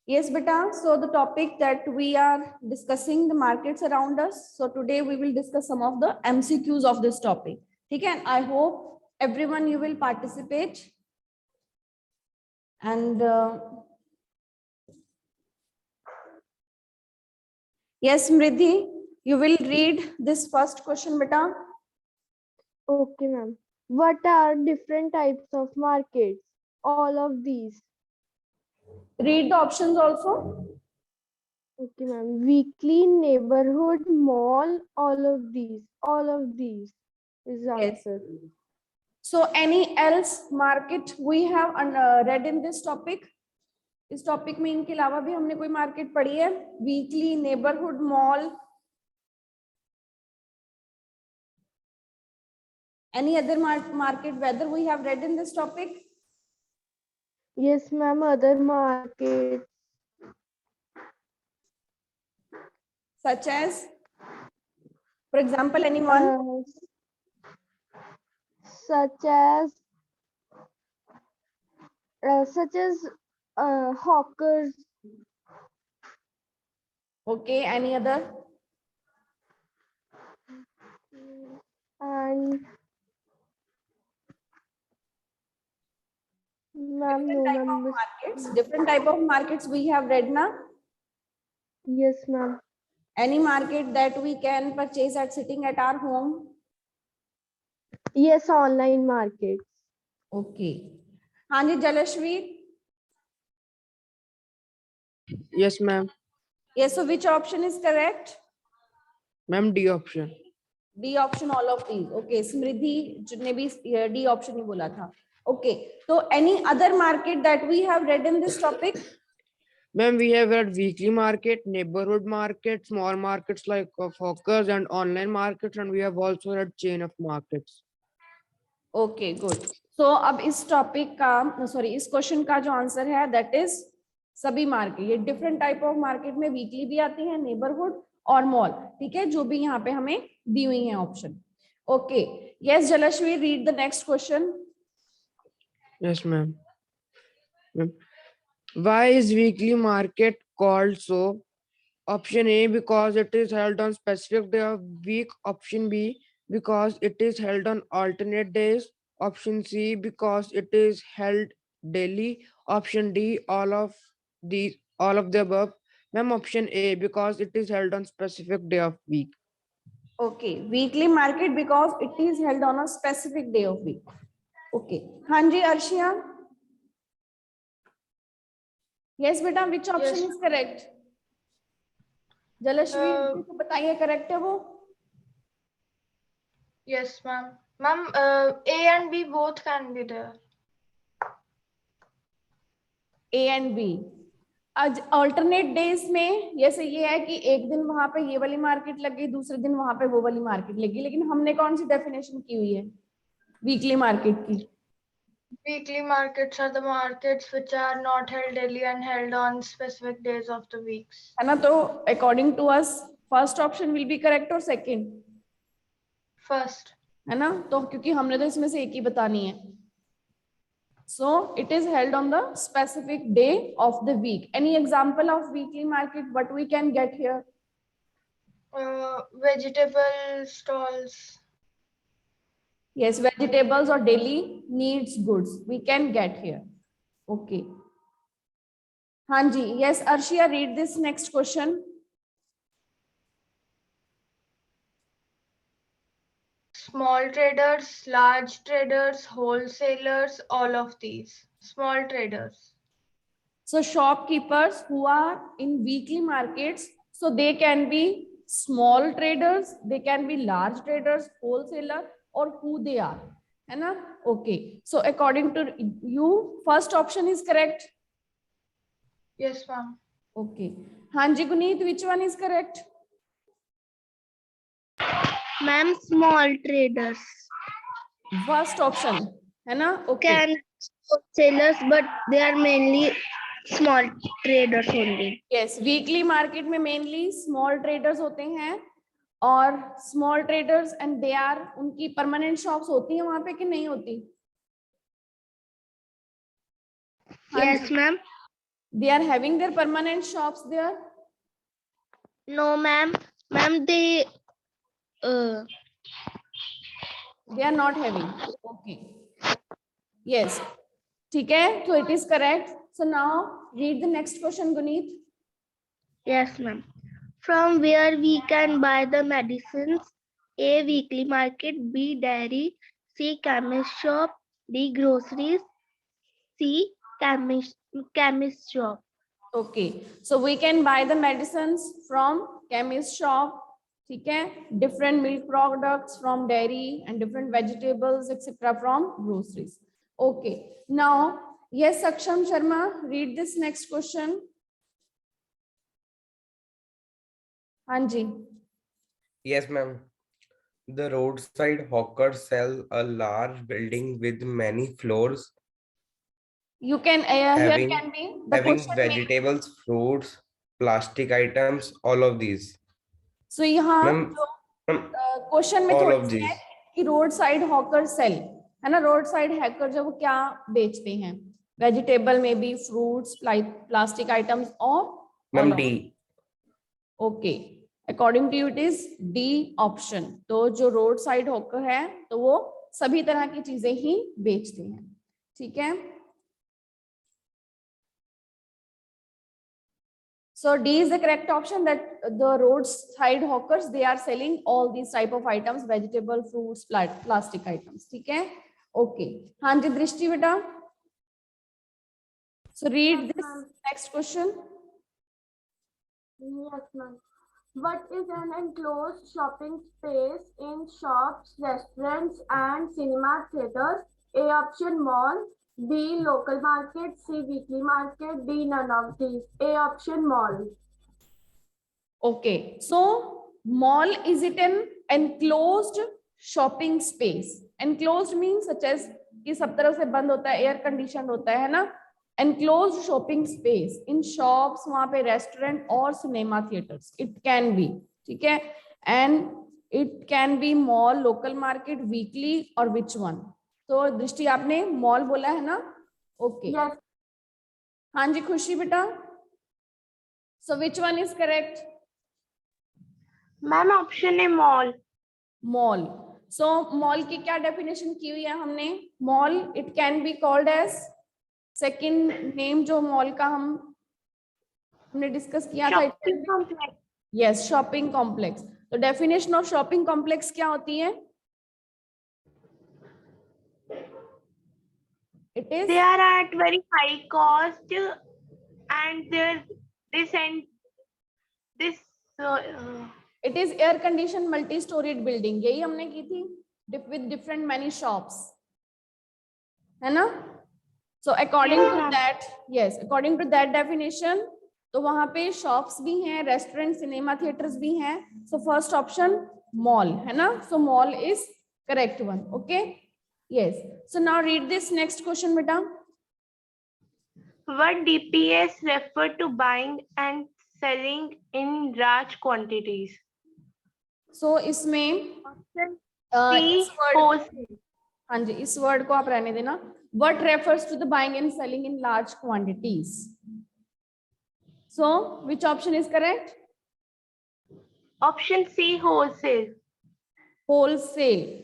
Yes, beta. So the topic that we are discussing the markets around us. So today we will discuss some of the MCQs of this topic. Okay, and I hope everyone you will participate. And yes, Mridhi, you will read this first question, beta. Okay, ma'am. What are different types of markets? All of these. Read the options also. Okay, ma'am. Weekly, neighborhood, mall, all of these. All of these is the Yes. answer. So any else market we have read in this topic? इस topic में इनके अलावा भी हमने कोई market पढ़ी है? Weekly, neighbourhood, mall, any other market whether we have read in this topic? Yes, ma'am. Other markets. Such as, for example, anyone? Such as hawkers. Okay, any other? And ma'am, no, ma'am. Different type of markets we have read now. Yes, ma'am. Any market that we can purchase at sitting at our home? Yes, online markets. Okay. Hanji Jalashvi? Yes, ma'am. Yes, so which option is correct? Ma'am, D option. D option, all of these. Okay, Smriddhi ने भी D option ही बोला था. Okay, so any other market that we have read in this topic? Ma'am, we have read weekly market, neighborhood market, small markets like hawkers and online markets, and we have also read chain of markets. Okay, good. So अब इस topic का sorry इस question का जो answer है that is सभी market. ये different type of market में वीकली भी आती है, नेबरहुड और मॉल. ठीक है, जो भी यहाँ पे हमें दी हुई है option. Okay, yes Jalashvi, read the next question. Yes, ma'am. Why is weekly market called so? Option A, because it is held on specific day of week. Option B, because it is held on alternate days. Option C, because it is held daily. Option D, all of the above. Ma'am, option A, because it is held on specific day of week. Okay, weekly market because it is held on a specific day of week. Okay, हाँ जी Arshia. Yes बेटा, which option is correct? जलश्वी को बताइए correct है वो. Yes, ma'am. Ma'am, A and B both can be there. A and B. आज alternate days में जैसे ये है कि एक दिन वहां पे ये वाली मार्केट लगी, दूसरे दिन वहां पे वो वाली मार्केट लगी, लेकिन हमने कौन सी डेफिनेशन की हुई है वीकली मार्केट की? Weekly markets are the markets which are not held daily and held on specific days of the weeks. है ना, तो according to us first option will be correct और सेकंड? First. है ना, तो क्योंकि हमने तो इसमें से एक ही बतानी है. So it is held on the specific day of the week. Any example of weekly market? What we can get here? Vegetable stalls. Yes, vegetables or daily needs goods we can get here. Okay. Hanji, yes, Arshia, read this next question. Small traders, large traders, wholesalers, all of these. Small traders. So shopkeepers who are in weekly markets, so they can be small traders, they can be large traders, wholesaler, or who they are. है ना? Okay. So according to you, first option is correct. Yes, ma'am. Okay. Hanji Guneet, which one is correct? Ma'am, small traders. First option. है ना? Okay. Can sellers, but they are mainly small traders only. Yes, weekly market में mainly small traders होते हैं और small traders and they are उनकी permanent shops होती हैं वहां पे कि नहीं होती? Yes, ma'am. They are having their permanent shops there? No, ma'am. Ma'am, they They are not having. Okay. Yes. ठीक है. So it is correct. So now read the next question, Guneet. yes, ma'am. From where we can buy the medicines? A, weekly market. B, dairy. C, chemist shop. D, groceries. C, chemist shop. Okay. So we can buy the medicines from chemist shop. ठीक है. Different milk products from dairy and different vegetables, etc. from groceries. Okay. Now, yes, Saksham Sharma, read this next question. Anji. Yes, ma'am. The roadside hawkers sell a large building with many floors, You can here having can be the having question may. vegetables, fruits, plastic items, all of these. So यहाँ Ma'am, जो ma'am, question में all थोड़ी of सी है these. कि road side hawker cell है ना, road side hacker जो वो क्या बेचते हैं, वेजिटेबल में भी, फ्रूट्स, प्लास्टिक आइटम्स और Ma'am, D. Okay, according to you it is D option. तो जो रोड साइड हॉकर है तो वो सभी तरह की चीजें ही बेचते हैं. ठीक है. So D is the correct option, that the roadside hawkers, they are selling all these type of items, vegetable, fruits, plastic items. ठीक है. Okay. हाँ जी दृष्टि बेटा. So read this next question. Yes, ma'am. What is an enclosed shopping space in shops, restaurants, and cinema theaters? A option mall. B local market. C weekly market. D none of these. A option mall. Okay. So mall, is it an enclosed shopping space? Enclosed means such as कि सब तरफ से बंद होता है, air condition होता है ना. Enclosed shopping space in shops, वहां पे रेस्टोरेंट और cinema theatres, it can B. ठीक है. And it can B mall, local market, weekly और विच वन. तो दृष्टि आपने मॉल बोला है ना. ओके. Yes. हाँ जी खुशी बेटा. So which one is correct? Ma'am option है मॉल. मॉल. सो मॉल की क्या डेफिनेशन की हुई है हमने? Mall, it can be called as, second name जो मॉल का हमने डिस्कस किया था, यस, शॉपिंग कॉम्प्लेक्स. तो डेफिनेशन ऑफ शॉपिंग कॉम्प्लेक्स क्या होती है? It is They are at very high cost and this it is air condition multi storeyed building. यही हमने की थी विद डिफरेंट मैनी शॉप्स, है ना. So according to that, yes, according to that definition, तो वहां पे शॉप्स भी हैं, रेस्टोरेंट, सिनेमा थिएटर्स भी हैं. सो फर्स्ट ऑप्शन मॉल है ना. So mall is correct one. Okay. Yes. So now read this next question बेटा. what DPS refer to buying and selling in large quantities? सो इसमें C इस word, wholesale. हाँ जी, इस word को आप रहने देना. What refers to the buying and selling in large quantities? So, which option is correct? Option C wholesale. Wholesale.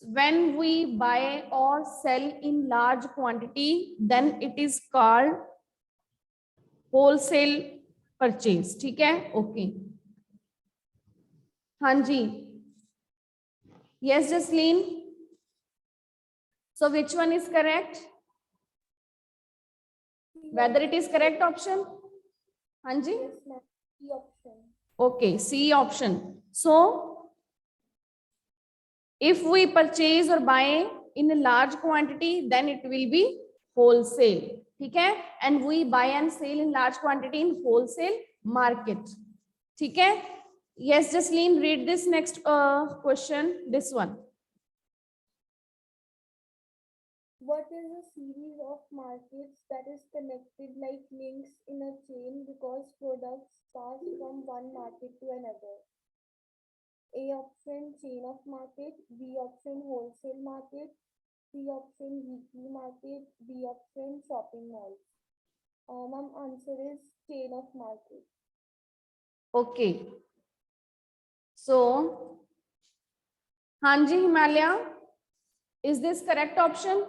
When we buy or sell in large quantity, then it is called wholesale purchase. ठीक है. Okay. हाँ जी. Yes, Jasleen. So which one is correct? Whether it is correct option? हाँ जी. Okay, C option. So if we purchase or buy in a large quantity, then it will be wholesale. ठीक है. And we buy and sell in large quantity in wholesale market. ठीक है. Yes, Jasleen, read this next question. This one. What is a series of markets that is connected like links in a chain because products pass from one market to another? A option chain of market, B option wholesale market, C option weekly market, D option shopping malls. Ma'am, answer is chain of market. Okay so हाँ जी Himalaya, is this correct option?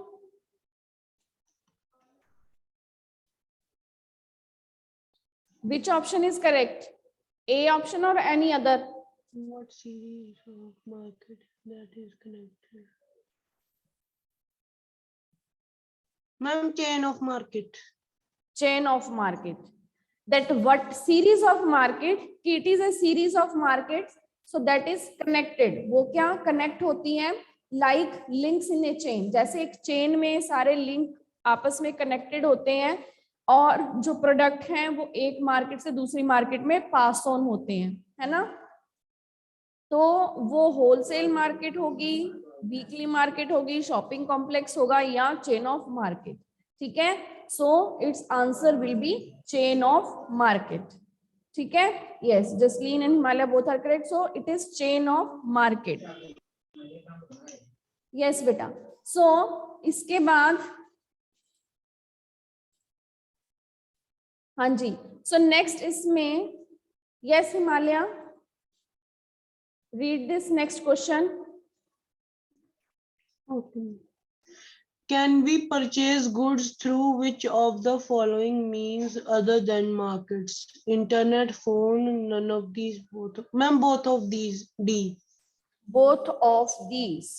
Which option is correct? A option or any other? What series of market that is connected? Ma'am, chain of market. Chain of market. That what series of market? It is a series of markets. So that is connected. वो क्या connect होती हैं? Like links in a chain. जैसे एक chain में सारे link आपस में connected होते हैं और जो प्रोडक्ट हैं वो एक मार्केट से दूसरी मार्केट में पास ऑन होते हैं, है ना? तो वो होलसेल मार्केट होगी, वीकली मार्केट होगी, शॉपिंग कॉम्प्लेक्स होगा या चेन ऑफ मार्केट. ठीक है, so it's answer will be chain of market. ठीक है, yes, Jasleen and Himalaya both are correct, so it is chain of market. Yes बेटा, सो इसके बाद हाँ जी, सो नेक्स्ट इसमें yes Himalaya, read this next question. Okay. Can we purchase goods through which of the following means other than markets? Internet, phone, none of these, both. Ma'am, both of these. D. Both of these.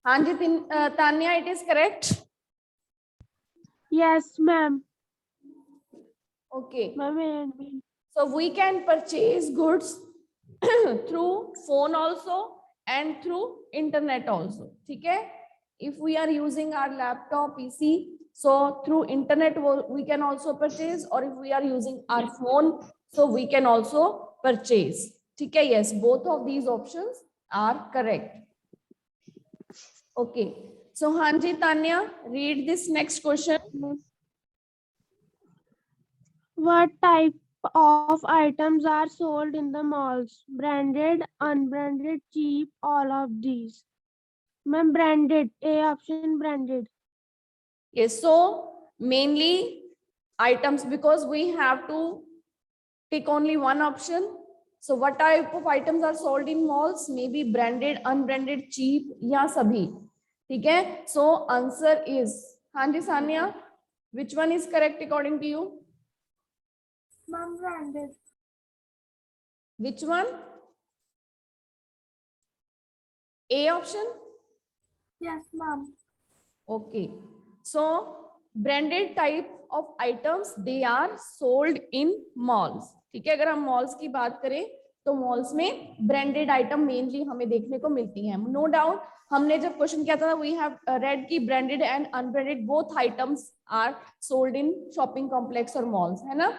हाँ जी Tanya, it is correct. Yes, ma'am. Okay. Ma'am, So we can purchase goods through phone also and through internet also. ठीक है? If we are using our laptop, PC, so through internet we can also purchase, or if we are using our phone, so we can also purchase. ठीक है? Yes, both of these options are correct. Okay. So Hanji Tanya, read this next question. what type of items are sold in the malls? Branded, unbranded, cheap, all of these. Ma'am, branded. A option, branded. Yes, so mainly items, because we have to pick only one option. So what type of items are sold in malls? Maybe branded, unbranded, cheap, या सभी. ठीक है? So answer is, हाँ जी Sania, which one is correct according to you? Ma'am, branded. Which one? A option? Yes, ma'am. Okay. So branded type of items, they are sold in malls. ठीक है, अगर हम malls की बात करें तो malls में branded item mainly हमें देखने को मिलती हैं. No doubt, हमने जब क्वेश्चन किया था, we have read कि branded and unbranded both items are sold in shopping complex और malls, है ना?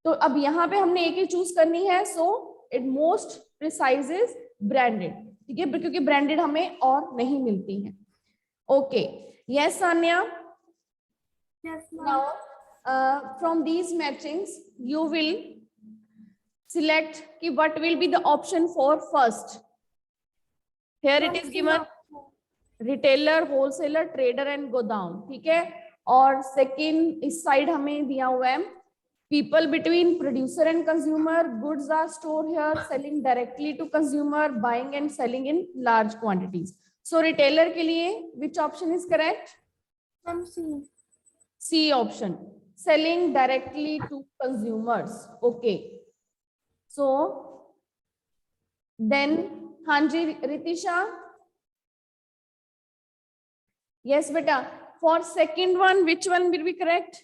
तो अब यहाँ पे हमने एक ही चूज करनी है, so it most precise is branded. ठीक है, क्योंकि branded हमें और नहीं मिलती हैं. Okay. Yes, Sanya. Yes, ma'am. Now, from these matchings, you will select ki what will be the option for first. Here it is given retailer, wholesaler, trader and godown. ठीक है? और second इस side हमें दिया हुआ है people between producer and consumer. Goods are stored here, selling directly to consumer, buying and selling in large quantities. So retailer के लिए which option is correct? Ma'am, C. C option, selling directly to consumers. Okay. So then Hanji Ritisha. Yes, beta. For second one, which one will be correct?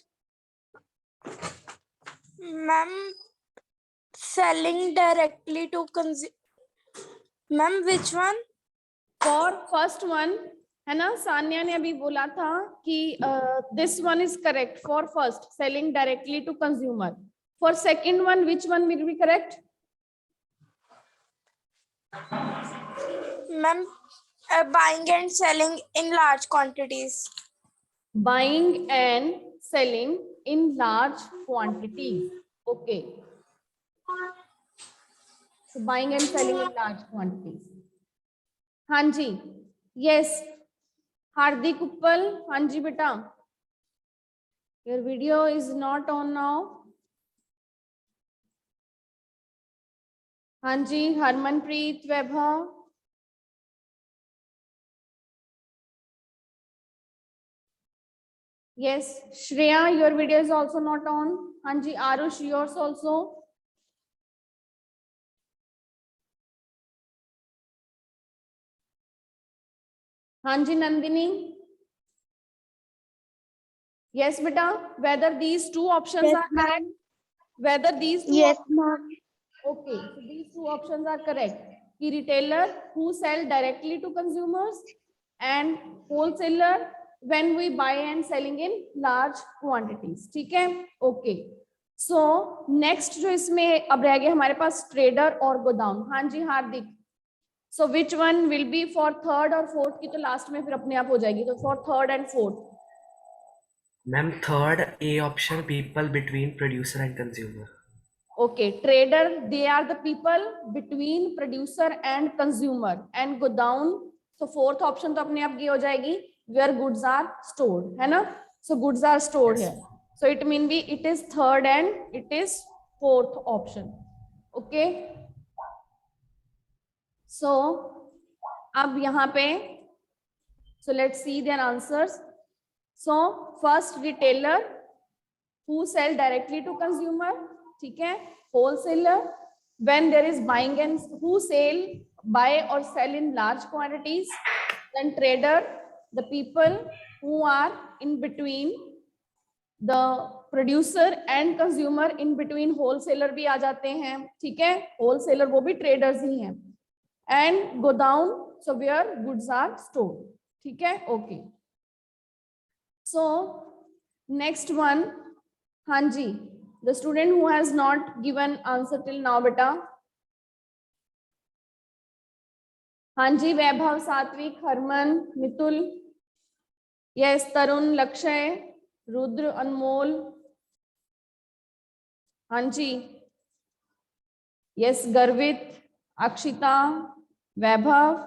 Ma'am, selling directly to consumer. Ma'am, which one? For first one, है ना, सान्या ने अभी बोला था कि this one is correct for first, selling directly to consumer. For second one, which one will be correct? Ma'am, buying and selling in large quantities. Buying and selling in large quantities. Okay. So buying and selling in large quantities. हाँ जी, yes. हार्दिक उपल, हाँ जी बेटा. Your video is not on now. हाँ जी, हरमनप्रीत, वैभव. Yes, Shreya, your video is also not on. हाँ जी, Arush, yours also. हाँ जी, Nandini. Yes, beta. Whether these two options Yes, are correct. Whether these two. Yes, ma'am. Okay, so these two options are correct. The retailer who sell directly to consumers and wholesaler when we buy and selling in large quantities. ठीक है? Okay. So next जो इसमें अब रह गया हमारे पास trader और गोदाम. हाँ जी हार्दिक. So which one will be for third और fourth की तो लास्ट में फिर अपने आप हो जाएगी. तो for third and fourth. Ma'am, third A option, people between producer and consumer. Okay, trader, they are the people between producer and consumer. And go down, so fourth option तो अपने आप ये हो जाएगी where goods are stored, है ना? So goods are stored Yes. here. So it mean be it is third and it is fourth option. Okay. So अब यहाँ पे so let's see their answers. So first retailer who sell directly to consumer, ठीक है? Wholesaler when there is buying and who sell, buy or sell in large quantities. Then trader, the people who are in between the producer and consumer, in between wholesaler भी आ जाते हैं, ठीक है? Wholesaler वो भी traders ही हैं. And go down, so where goods are stored, ठीक है? Okay. So next one, हाँ जी, the student who has not given answer till now, बेटा. हाँ जी, वैभव, सात्विक, हरमन, मितुल, यस, तरुण, लक्ष्य, रुद्र, अनमोल, हाँ जी, यस, गर्वित, अक्षिता, वैभव,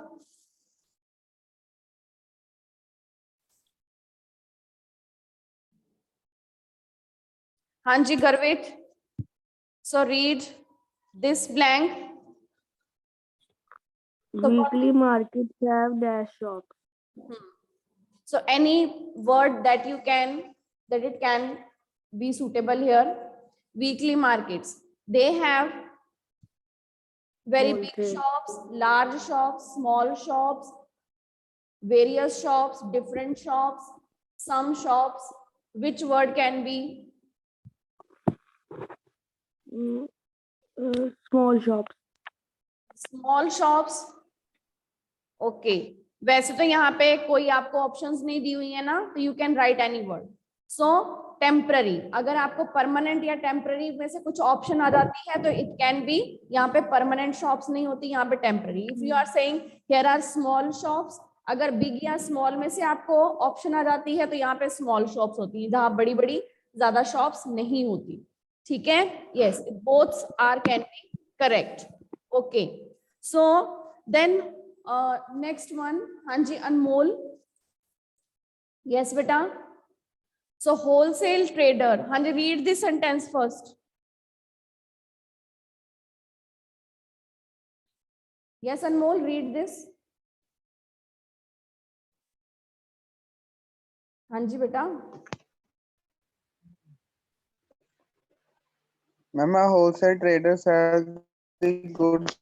हाँ जी, गर्वित. So read this blank. Weekly markets have dash shops. So any word that you can, that it can be suitable here. Weekly markets, they have very big Wholesale. shops, large shops, small shops, various shops, different shops, some shops. Which word can be? Small shops. Small shops. Okay. वैसे तो यहाँ पे कोई आपको options नहीं दी हुई है ना, तो you can write any word. So temporary, अगर आपको परमानेंट या टेम्पररी में से कुछ ऑप्शन आ जाती है तो इट कैन बी, यहाँ पे परमानेंट शॉप्स नहीं होती, यहाँ पे temporary. If you are saying here are small shops, अगर बिग या स्मॉल में से आपको ऑप्शन आ जाती है तो यहाँ पे स्मॉल शॉप्स होती है, जहाँ बड़ी बड़ी ज्यादा शॉप्स नहीं होती. ठीक है? Yes, both are can be correct. Okay. So then next one, हाँ जी, अनमोल. यस बेटा. So wholesale trader, हाँ जी, read this sentence first. Yes, Anmol, read this. हाँ जी बेटा. Ma'am, a wholesale trader sells the goods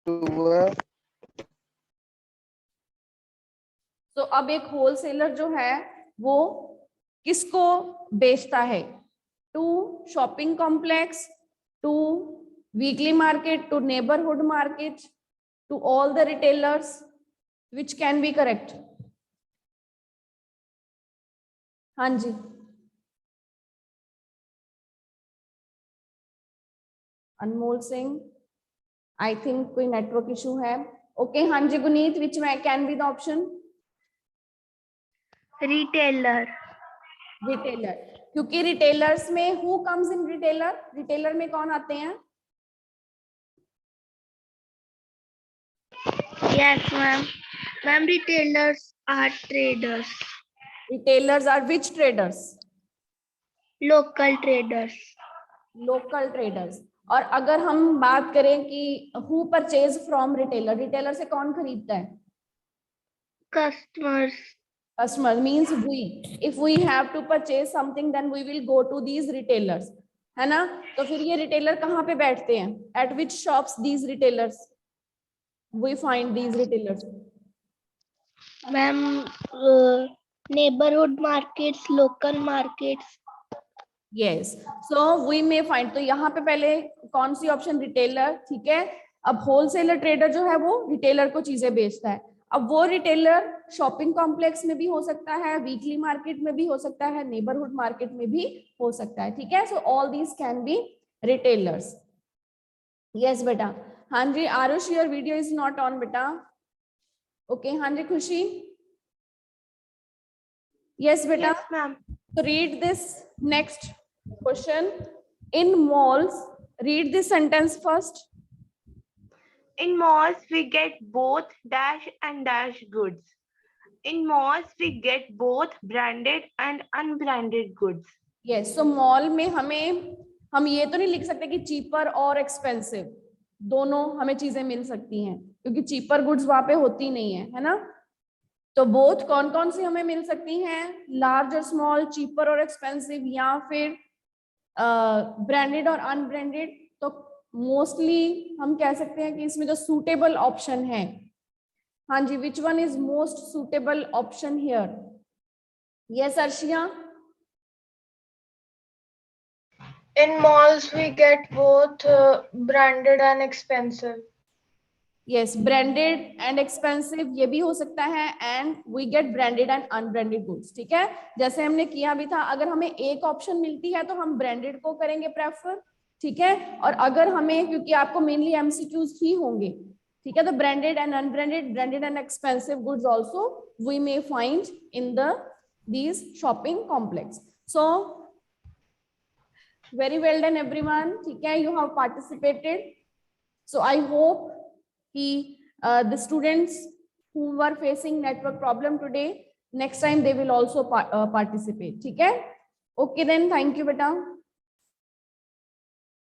to a तो अब एक wholesaler जो है वो किसको बेचता है? To shopping complex, to weekly market, to neighbourhood market, to all the retailers. Which can be correct? हाँ जी, अनमोल सिंह, आई थिंक कोई नेटवर्क इशू है. ओके, हाँ जी, Gunit, which can be the option? Retailer. Retailer, क्योंकि रिटेलर्स में who comes in retailer? Retailer में कौन आते हैं? Yes, ma'am. Ma'am, retailers are traders. Retailers are which traders? Local traders. Local traders. और अगर हम बात करें कि who purchase from retailer, retailer से कौन खरीदता है? Customers. Customer means we. If we have to purchase something, then we will go to these retailers, है ना? तो फिर ये retailer कहाँ पे बैठते हैं? At which shops these retailers? We find these retailers. Ma'am, neighborhood markets, local markets. Yes, so we may find. तो यहाँ पे पहले कौन सी ऑप्शन? रिटेलर, ठीक है. अब होलसेलर ट्रेडर जो है वो रिटेलर को चीजें बेचता है. अब वो रिटेलर शॉपिंग कॉम्प्लेक्स में भी हो सकता है, वीकली मार्केट में भी हो सकता है, नेबरहुड मार्केट में भी हो सकता है, ठीक है. So all these can be retailers. Yes बेटा. हाँ जी Aarush, your video is not on बेटा. ओके, हाँ जी खुशी. यस बेटा. Yes, ma'am. So read this next question. In malls, read this sentence first. In malls, we get both dash and dash goods. In malls, we get both branded and unbranded goods. Yes, so mall में हम ये तो नहीं लिख सकते कि cheaper और expensive दोनों हमें चीजें मिल सकती हैं, क्योंकि cheaper goods वहां पे होती नहीं है ना. तो बोथ कौन कौन सी हमें मिल सकती हैं? लार्ज और स्मॉल, चीपर और एक्सपेंसिव, या फिर ब्रांडेड और अनब्रांडेड. तो मोस्टली हम कह सकते हैं कि इसमें जो सूटेबल ऑप्शन है, हाँ जी, which one is most suitable option here? Yes Arshiya. In malls, we get both branded and expensive. यस, ब्रांडेड एंड एक्सपेंसिव ये भी हो सकता है, and we get branded and unbranded goods, ठीक है. जैसे हमने किया भी था, अगर हमें एक ऑप्शन मिलती है तो हम ब्रांडेड को करेंगे प्रेफर, ठीक है. और अगर हमें, क्योंकि आपको मेनली एमसीक्यूज ही होंगे, ठीक है, तो branded and unbranded, branded and expensive goods also we may find in the these shopping complex. So very well done everyone, ठीक है. You have participated. So I hope कि the students who were facing network problem today, next time they will also participate, ठीक है. Okay then, thank you बेटा.